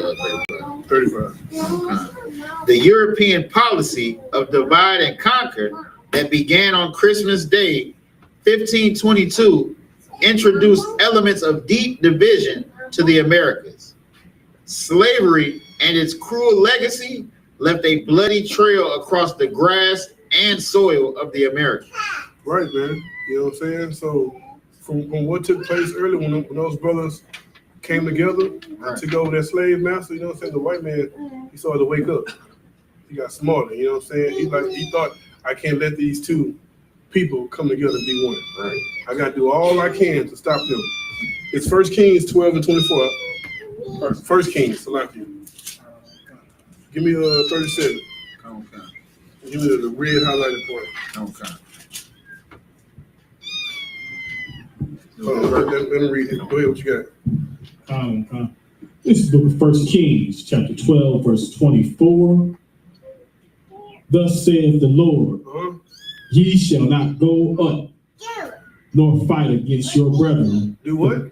35. The European policy of divide and conquer that began on Christmas Day, 1522, introduced elements of deep division to the Americas. Slavery and its cruel legacy left a bloody trail across the grass and soil of the Americas. Right, man. You know what I'm saying? So from what took place earlier when those brothers came together and took over that slave master, you know what I'm saying? The white man, he started to wake up. He got smarter, you know what I'm saying? He thought, I can't let these two people come together and be one. Right. I got to do all I can to stop them. It's 1 Kings 12 and 24. 1 Kings, Salaki. Give me 37. Okay. Give me the red highlighted point. Okay. Let me read it. Go ahead, what you got? This is the book of 1 Kings, chapter 12, verse 24. Thus saith the Lord, ye shall not go up, nor fight against your brethren. Do what?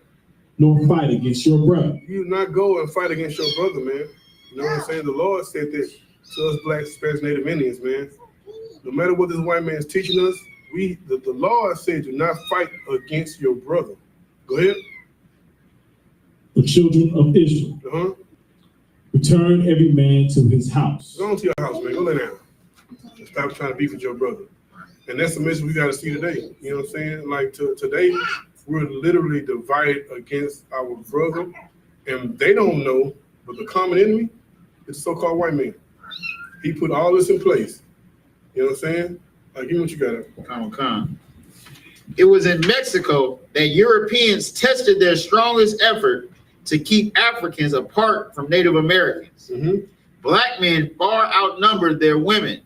Nor fight against your brother. You not go and fight against your brother, man. You know what I'm saying? The Lord said that to us blacks, Hispanics, Native Indians, man. No matter what this white man is teaching us, the Lord said do not fight against your brother. Go ahead. The children of Israel. Return every man to his house. Go on to your house, man. Go lay down. And stop trying to beef with your brother. And that's the message we got to see today. You know what I'm saying? Like today, we're literally divided against our brother. And they don't know, but the common enemy is the so-called white man. He put all this in place. You know what I'm saying? Like, give me what you got. It was in Mexico that Europeans tested their strongest effort to keep Africans apart from Native Americans. Black men far outnumbered their women,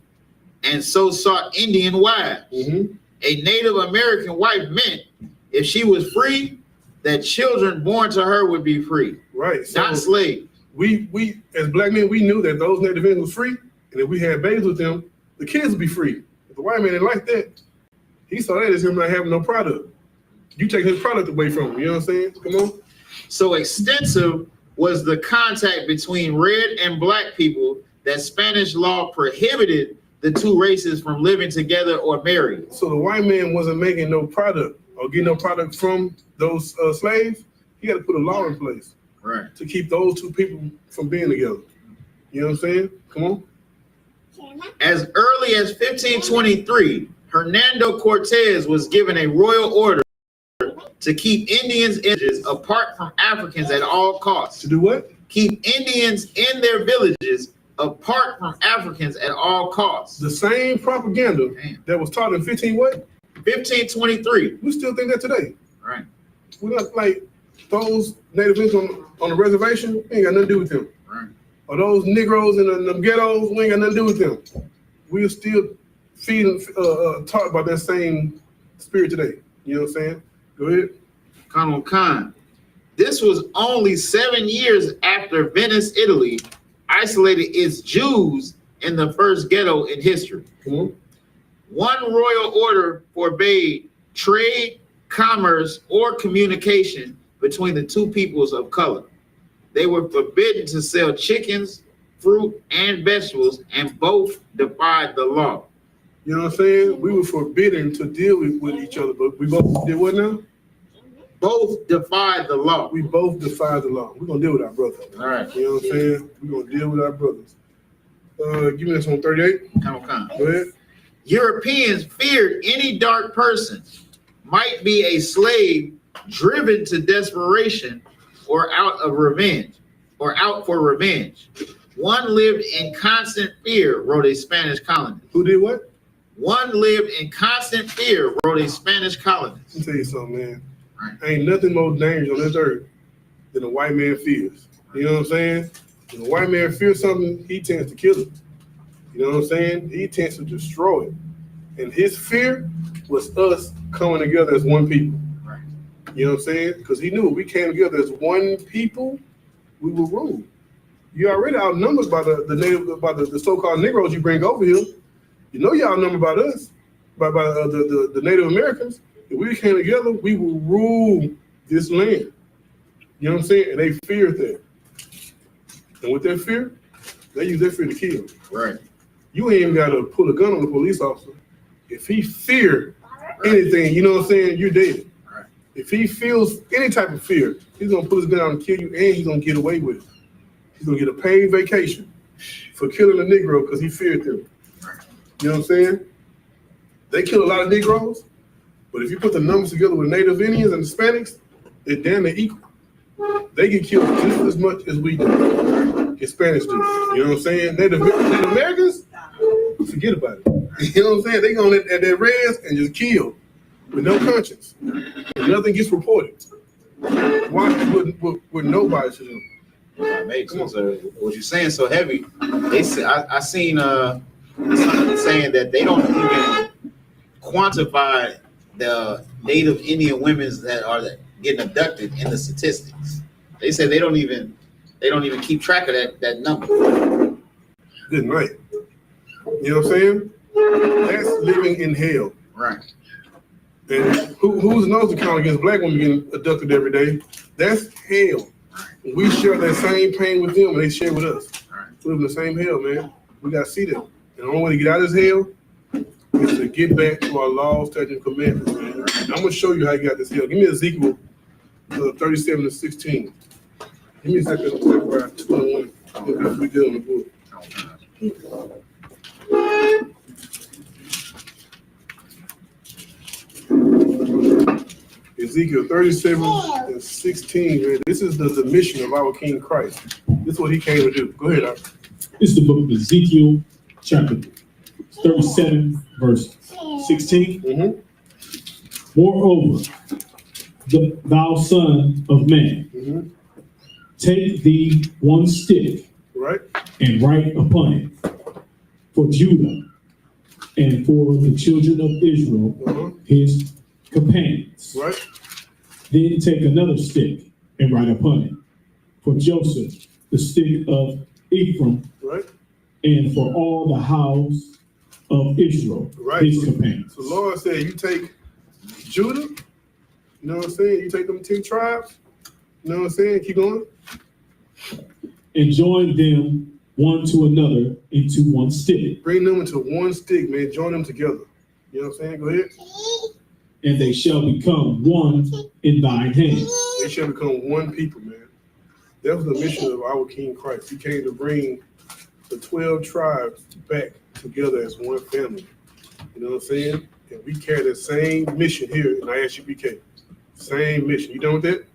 and so sought Indian wives. A Native American wife meant if she was free, that children born to her would be free. Right. So not slaves. We as black men, we knew that those Native Indians was free, and if we had babies with them, the kids would be free. But the white man didn't like that. He saw that as him not having no product. You take his product away from him, you know what I'm saying? Come on. So extensive was the contact between red and black people that Spanish law prohibited the two races from living together or marrying. So the white man wasn't making no product or getting no product from those slaves. He had to put a law in place, right, to keep those two people from being together. You know what I'm saying? Come on. As early as 1523, Hernando Cortez was given a royal order to keep Indians apart from Africans at all costs. To do what? Keep Indians in their villages apart from Africans at all costs. The same propaganda that was taught in 1523. We still think that today. Right. We're not like those Native Indians on the reservation, we ain't got nothing to do with them. Right. Or those Negroes in the ghettos, we ain't got nothing to do with them. We're still taught about that same spirit today. You know what I'm saying? Go ahead. Colonel Khan. This was only 7 years after Venice, Italy, isolated its Jews in the first ghetto in history. One royal order forbade trade, commerce, or communication between the two peoples of color. They were forbidden to sell chickens, fruit, and vegetables, and both defied the law. You know what I'm saying? We were forbidden to deal with each other, but we both did what now? Both defied the law. We both defied the law. We're going to deal with our brothers. All right. You know what I'm saying? We're going to deal with our brothers. Give me this one, 38. Come on. Go ahead. Europeans feared any dark person might be a slave driven to desperation or out for revenge. One lived in constant fear, wrote a Spanish colonist. Who did what? One lived in constant fear, wrote a Spanish colonist. Let me tell you something, man. Right. Ain't nothing more dangerous on this earth than a white man fears. You know what I'm saying? When a white man fears something, he tends to kill it. You know what I'm saying? He tends to destroy it. And his fear was us coming together as one people. Right. You know what I'm saying? Because he knew if we came together as one people, we would rule. You already outnumbered by the so-called Negroes you bring over here. You know you're outnumbered by us, by the Native Americans. If we came together, we will rule this land. You know what I'm saying? And they feared that. And with that fear, they use that fear to kill. Right. You ain't even got to pull a gun on the police officer. If he feared anything, you know what I'm saying, you're dead. Right. If he feels any type of fear, he's going to put his gun out and kill you, and he's going to get away with it. He's going to get a paid vacation for killing a Negro because he feared them. You know what I'm saying? They kill a lot of Negroes, but if you put the numbers together with Native Indians and Hispanics, they're damn near equal. They get killed just as much as we do. Hispanics do. You know what I'm saying? Native Americans, forget about it. You know what I'm saying? They going at their rest and just kill with no conscience. And nothing gets reported. Why with nobody to them? That makes sense. What you're saying so heavy. They say I seen something saying that they don't even quantify the Native Indian women that are getting abducted in the statistics. They say they don't even keep track of that number. Good night. You know what I'm saying? That's living in hell. Right. And who's knows to count against black women getting abducted every day? That's hell. We share that same pain with them, and they share with us. Right. We live in the same hell, man. We gotta see them. And the only way to get out of this hell is to get back to our laws, statutes, and commandments, man. And I'm gonna show you how you got this hell. Give me Ezekiel 37 to 16. Give me Ezekiel 2:1. We good on the book. Ezekiel 37 and 16, man. This is the mission of our King Christ. This is what he came to do. Go ahead, Oppre. This is the book of Ezekiel, chapter 37, verse 16. Mm-hmm. Moreover, thou son of man, Mm-hmm. take thee one stick Right? and write upon it for Judah and for the children of Israel, Uh-huh. his companions. Right? Then take another stick and write upon it for Joseph, the stick of Ephraim, Right? and for all the house of Israel, Right. his companions. So the Lord said, you take Judah, you know what I'm saying? You take them 10 tribes, you know what I'm saying? Keep going. And join them one to another into one stick. Bring them into one stick, man. Join them together. You know what I'm saying? Go ahead. And they shall become one in thine hand. They shall become one people, man. That was the mission of our King Christ. He came to bring the 12 tribes back together as one family. You know what I'm saying? And we carry the same mission here in I.S.U.P.K. Same mission. You done with that?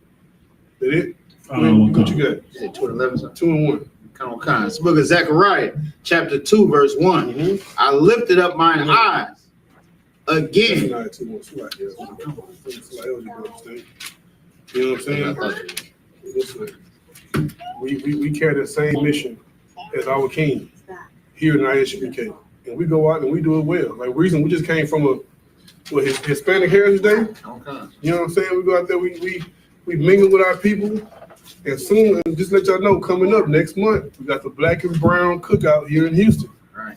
That it? What you got? 2 and 11. 2 and 1. Come on. It's the book of Zechariah, chapter 2, verse 1. Mm-hmm. I lifted up mine eyes again. You know what I'm saying? Listen, we carry the same mission as our King here in I.S.U.P.K. And we go out and we do it well. Like reason we just came from his Hispanic Heritage Day. Okay. You know what I'm saying? We go out there, we mingle with our people. And soon, and just let y'all know, coming up next month, we got the Black and Brown Cookout here in Houston. Right.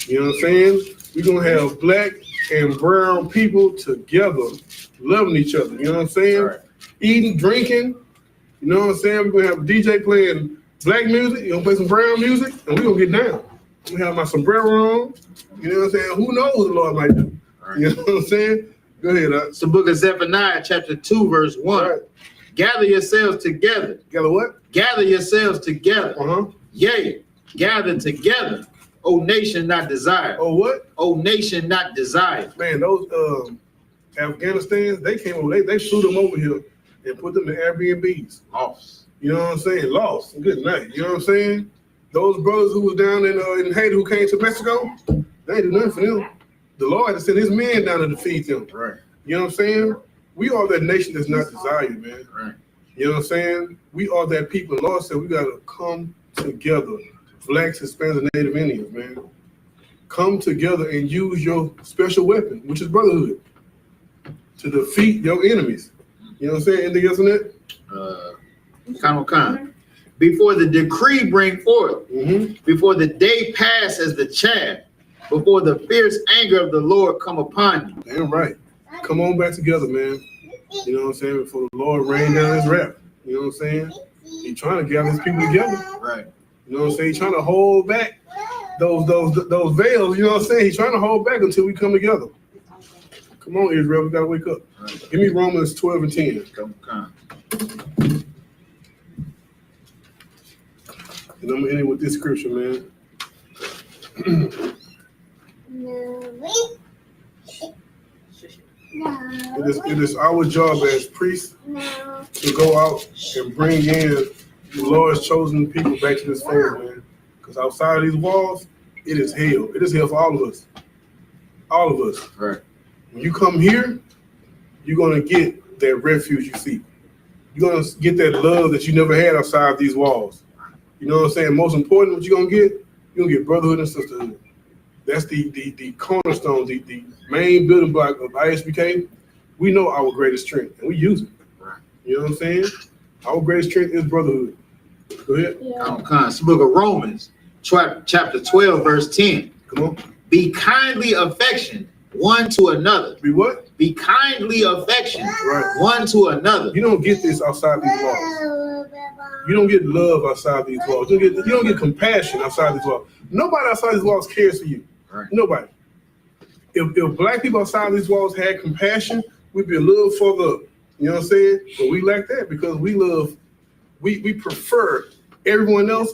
You know what I'm saying? We're gonna have black and brown people together, loving each other. You know what I'm saying? Right. Eating, drinking. You know what I'm saying? We're gonna have a DJ playing black music. You're gonna play some brown music, and we're gonna get down. We have my sombrero on. You know what I'm saying? Who knows what the Lord might do? Right. You know what I'm saying? Go ahead. It's the book of Zephaniah, chapter 2, verse 1. Right. Gather yourselves together. Gather what? Gather yourselves together. Uh-huh. Yea, gather together. O nation not desired. Oh, what? O nation not desired. Man, those Afghanistans, they came over, they flew them over here and put them in Airbnbs. Lost. You know what I'm saying? Lost. Good night. You know what I'm saying? Those brothers who was down in Haiti who came to Mexico, they ain't do nothing for them. The Lord had to send his men down to defeat them. Right. You know what I'm saying? We are that nation that's not desired, man. Right. You know what I'm saying? We are that people. The Lord said we got to come together. Blacks, Hispanics, and Native Indians, man. Come together and use your special weapon, which is brotherhood, to defeat your enemies. You know what I'm saying? Anything else on that? Before the decree bring forth, before the day pass as the chaff, before the fierce anger of the Lord come upon you. Damn right. Come on back together, man. You know what I'm saying? Before the Lord rain down his wrath. You know what I'm saying? He's trying to gather his people together. Right. You know what I'm saying? He's trying to hold back those veils. You know what I'm saying? He's trying to hold back until we come together. Come on, Israel. We got to wake up. Right. Give me Romans 12 and 10. Come. And I'm ending with this scripture, man. It is our job as priests to go out and bring in the Lord's chosen people back to this fold, man. Because outside of these walls, it is hell. It is hell for all of us. All of us. Right. When you come here, you're gonna get that refuge you seek. You're gonna get that love that you never had outside these walls. You know what I'm saying? Most important, what you're gonna get brotherhood and sisterhood. That's the cornerstone, the main building block of ISUPK. We know our greatest strength, and we use it. Right. You know what I'm saying? Our greatest strength is brotherhood. Go ahead. It's the book of Romans, chapter 12, verse 10. Come on. Be kindly affectioned one to another. Be what? Be kindly affectioned Right. one to another. You don't get this outside these walls. You don't get love outside these walls. You don't get compassion outside these walls. Nobody outside these walls cares for you. Right. Nobody. If black people outside these walls had compassion, we'd be a little further up. You know what I'm saying? But we lack that because we prefer everyone else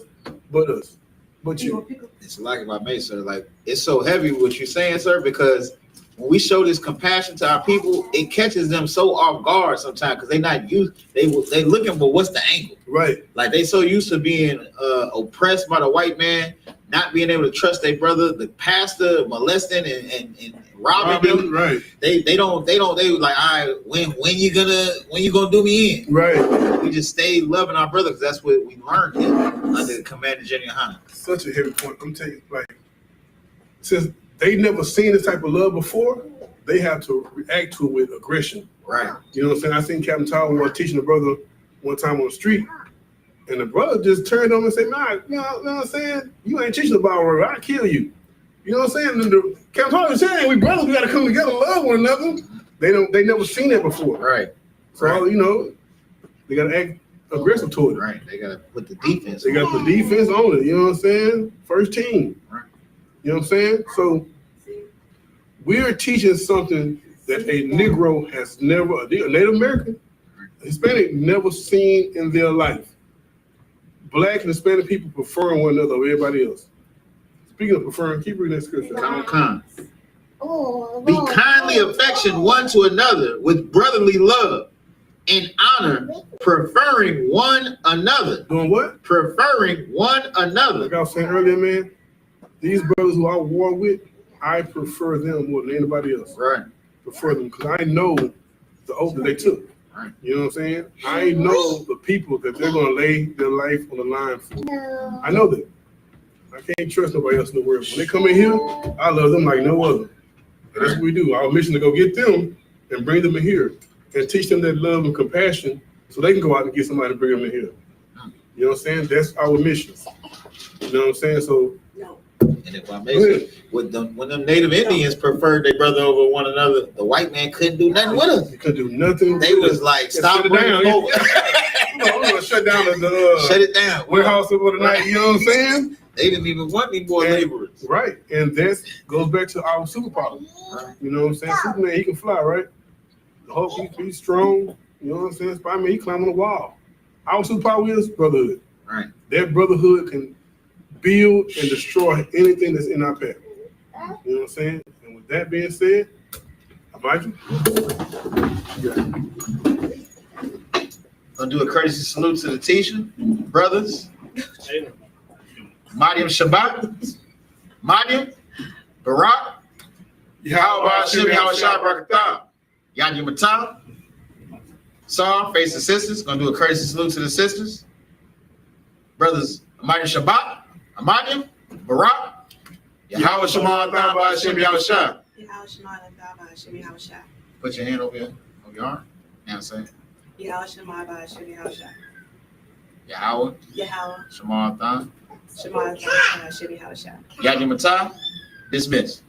but us. But you. It's like if I may, sir, like it's so heavy what you're saying, sir, because when we show this compassion to our people, it catches them so off guard sometimes because they not used, they looking for what's the angle. Right. Like they so used to being oppressed by the white man, not being able to trust their brother, the pastor molesting and robbing them. Right. They like, all right, when you gonna do me in? Right. We just stay loving our brother because that's what we learned here under the Commander General YAHANNA. Such a heavy point. I'm telling you, like, since they never seen this type of love before, they have to react to it with aggression. Right. You know what I'm saying? I seen Captain Tower was teaching a brother one time on the street, and the brother just turned on him and said, "Nah, you know what I'm saying? You ain't teaching about word. I'll kill you." You know what I'm saying? And the Captain Tower was saying, "We brothers, we got to come together, and love one another." They never seen that before. Right. So you know, they got to act aggressive toward it. Right. They gotta put the defense. They got the defense on it. You know what I'm saying? First team. Right. You know what I'm saying? So we're teaching something that a Negro has never, a Native American, Hispanic, never seen in their life. Black and Hispanic people preferring one another over everybody else. Speaking of preferring, keep reading that scripture. Come. Be kindly affectioned one to another with brotherly love and honor, preferring one another. Doing what? Preferring one another. Like I was saying earlier, man, these brothers who I war with, I prefer them more than anybody else. Right. Prefer them because I know the oath that they took. Right. You know what I'm saying? I know the people that they're going to lay their life on the line for. I know that. I can't trust nobody else in the world. When they come in here, I love them like no other. And that's what we do. Our mission to go get them and bring them in here and teach them that love and compassion so they can go out and get somebody to bring them in here. You know what I'm saying? That's our mission. You know what I'm saying? So, and if I may say, when them Native Indians preferred their brother over one another, the white man couldn't do nothing with us. He couldn't do nothing. They was like, stop bringing them over. I'm going to shut down the shut it down. warehouse over the night. You know what I'm saying? They didn't even want any more laborers. Right. And that goes back to our superpower. Right. You know what I'm saying? Superman, he can fly, right? The Hulk, he's strong. You know what I'm saying? Spider-Man, he climb on the wall. Our superpower is brotherhood. Right. That brotherhood can build and destroy anything that's in our path. You know what I'm saying? And with that being said, Michael, Gonna do a courtesy salute to the teacher, brothers. Madiam Shabbat, Madiam, Barak, Yahweh Shimmy Hawashah Barakatah, Yadi Matah. Saw, face the sisters. Gonna do a courtesy salute to the sisters. Brothers, Madiam Shabbat, Madiam, Barak, Yahweh Shema Thaba Shimmy Hawashah. Put your hand over your arm. Now say, Yahweh Shema Shimmy Hawashah. Yahweh, Yahweh Shema Thaba, Shema Shimmy Hawashah. Yadi Matah. Dismiss.